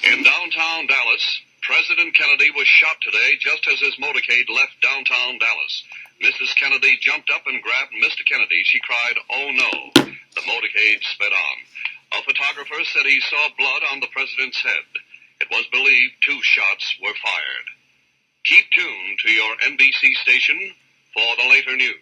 In downtown Dallas, President Kennedy was shot today just as his motorcade left downtown Dallas. Mrs. Kennedy jumped up and grabbed Mr. Kennedy. She cried, "Oh no." The motorcade sped on. A photographer said he saw blood on the president's head. It was believed 2 shots were fired. Keep tuned to your NBC station for the later news.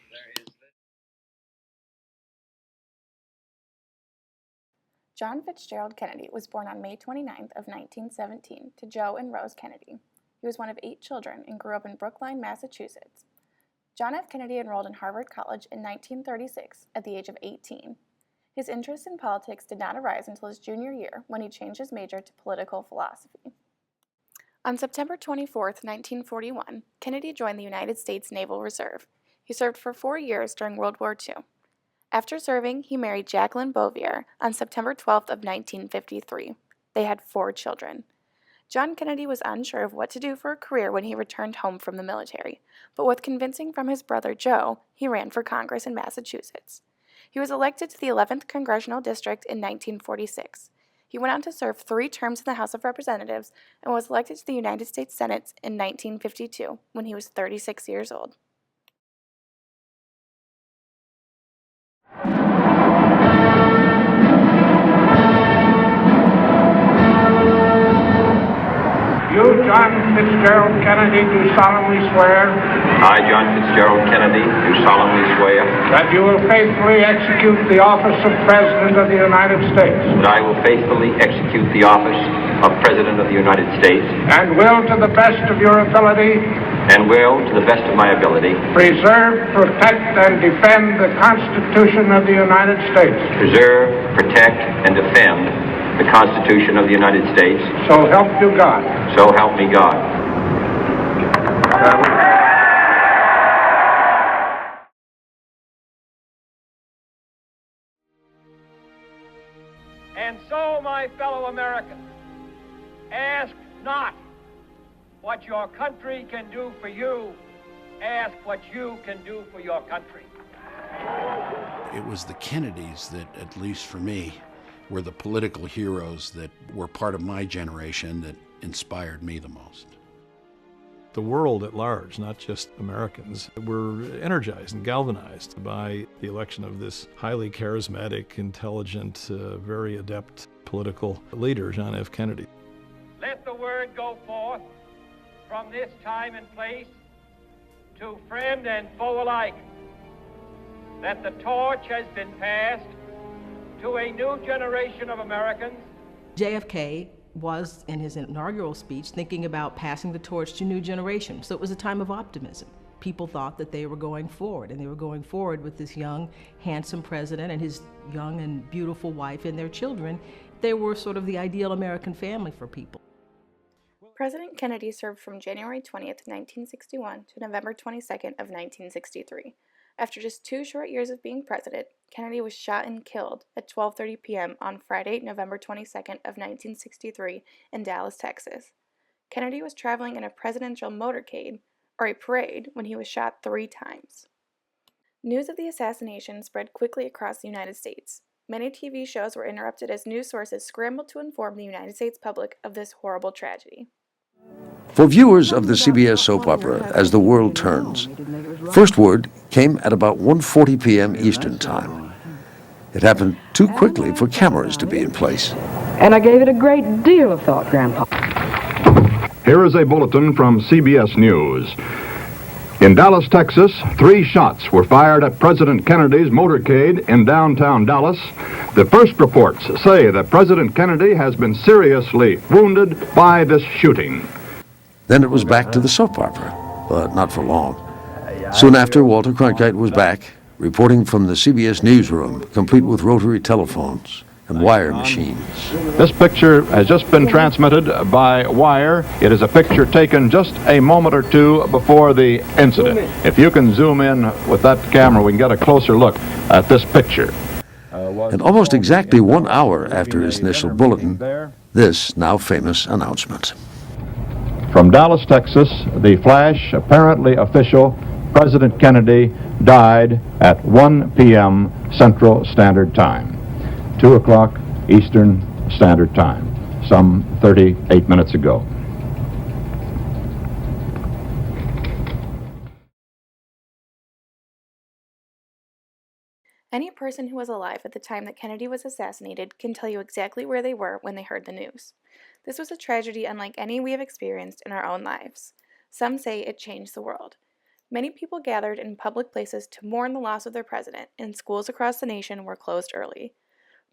John Fitzgerald Kennedy was born on May 29th of 1917 to Joe and Rose Kennedy. He was one of 8 children and grew up in Brookline, Massachusetts. John F. Kennedy enrolled in Harvard College in 1936 at the age of 18. His interest in politics did not arise until his junior year when he changed his major to political philosophy. On September 24, 1941, Kennedy joined the United States Naval Reserve. He served for 4 years during World War II. After serving, he married Jacqueline Bouvier on September 12th of 1953. They had 4 children. John Kennedy was unsure of what to do for a career when he returned home from the military, but with convincing from his brother Joe, he ran for Congress in Massachusetts. He was elected to the 11th Congressional District in 1946. He went on to serve 3 terms in the House of Representatives and was elected to the United States Senate in 1952 when he was 36 years old. You, John Fitzgerald Kennedy, do solemnly swear I, John Fitzgerald Kennedy, do solemnly swear that you will faithfully execute the office of President of the United States that I will faithfully execute the office of President of the United States and will, to the best of your ability, and will, to the best of my ability, preserve, protect, and defend the Constitution of the United States. preserve, protect, and defend the Constitution of the United States. So help you God. So help me God. And so, my fellow Americans, ask not what your country can do for you. Ask what you can do for your country. It was the Kennedys that, at least for me, were the political heroes that were part of my generation that inspired me the most. The world at large, not just Americans, were energized and galvanized by the election of this highly charismatic, intelligent, very adept political leader, John F. Kennedy. Let the word go forth from this time and place to friend and foe alike that the torch has been passed to a new generation of Americans. JFK was, in his inaugural speech, thinking about passing the torch to new generations. So it was a time of optimism. People thought that they were going forward, and they were going forward with this young, handsome president and his young and beautiful wife and their children. They were sort of the ideal American family for people. President Kennedy served from January 20th, 1961 to November 22nd of 1963. After just 2 short years of being president, Kennedy was shot and killed at 12:30 p.m. on Friday, November 22nd of 1963 in Dallas, Texas. Kennedy was traveling in a presidential motorcade, or a parade, when he was shot 3 times. News of the assassination spread quickly across the United States. Many TV shows were interrupted as news sources scrambled to inform the United States public of this horrible tragedy. For viewers of the CBS soap opera As the World Turns, first word came at about 1:40 p.m. Eastern Time. It happened too quickly for cameras to be in place. And I gave it a great deal of thought, Grandpa. Here is a bulletin from CBS News. In Dallas, Texas, 3 shots were fired at President Kennedy's motorcade in downtown Dallas. The first reports say that President Kennedy has been seriously wounded by this shooting. Then it was back to the soap opera, but not for long. Soon after, Walter Cronkite was back, reporting from the CBS newsroom, complete with rotary telephones and wire machines. This picture has just been transmitted by wire. It is a picture taken just a moment or 2 before the incident. If you can zoom in with that camera, we can get a closer look at this picture. And almost exactly 1 hour after his initial bulletin, this now famous announcement. From Dallas, Texas, the flash, apparently official, President Kennedy died at 1 p.m. Central Standard Time, 2 o'clock Eastern Standard Time. some 38 minutes ago. Any person who was alive at the time that Kennedy was assassinated can tell you exactly where they were when they heard the news. This was a tragedy unlike any we have experienced in our own lives. Some say it changed the world. Many people gathered in public places to mourn the loss of their president, and schools across the nation were closed early.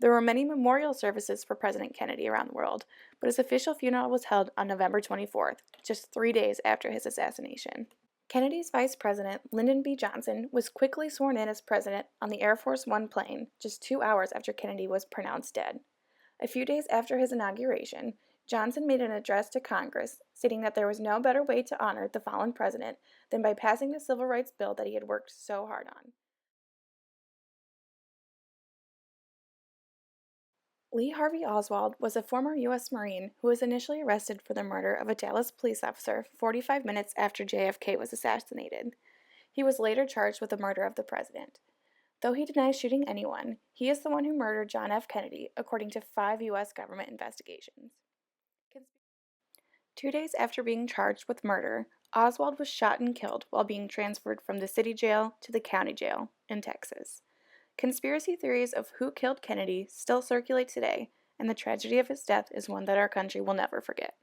There were many memorial services for President Kennedy around the world, but his official funeral was held on November 24th, just 3 days after his assassination. Kennedy's vice president, Lyndon B. Johnson, was quickly sworn in as president on the Air Force One plane just 2 hours after Kennedy was pronounced dead. A few days after his inauguration, Johnson made an address to Congress stating that there was no better way to honor the fallen president than by passing the civil rights bill that he had worked so hard on. Lee Harvey Oswald was a former U.S. Marine who was initially arrested for the murder of a Dallas police officer 45 minutes after JFK was assassinated. He was later charged with the murder of the president. Though he denies shooting anyone, he is the one who murdered John F. Kennedy, according to 5 U.S. government investigations. 2 days after being charged with murder, Oswald was shot and killed while being transferred from the city jail to the county jail in Texas. Conspiracy theories of who killed Kennedy still circulate today, and the tragedy of his death is one that our country will never forget.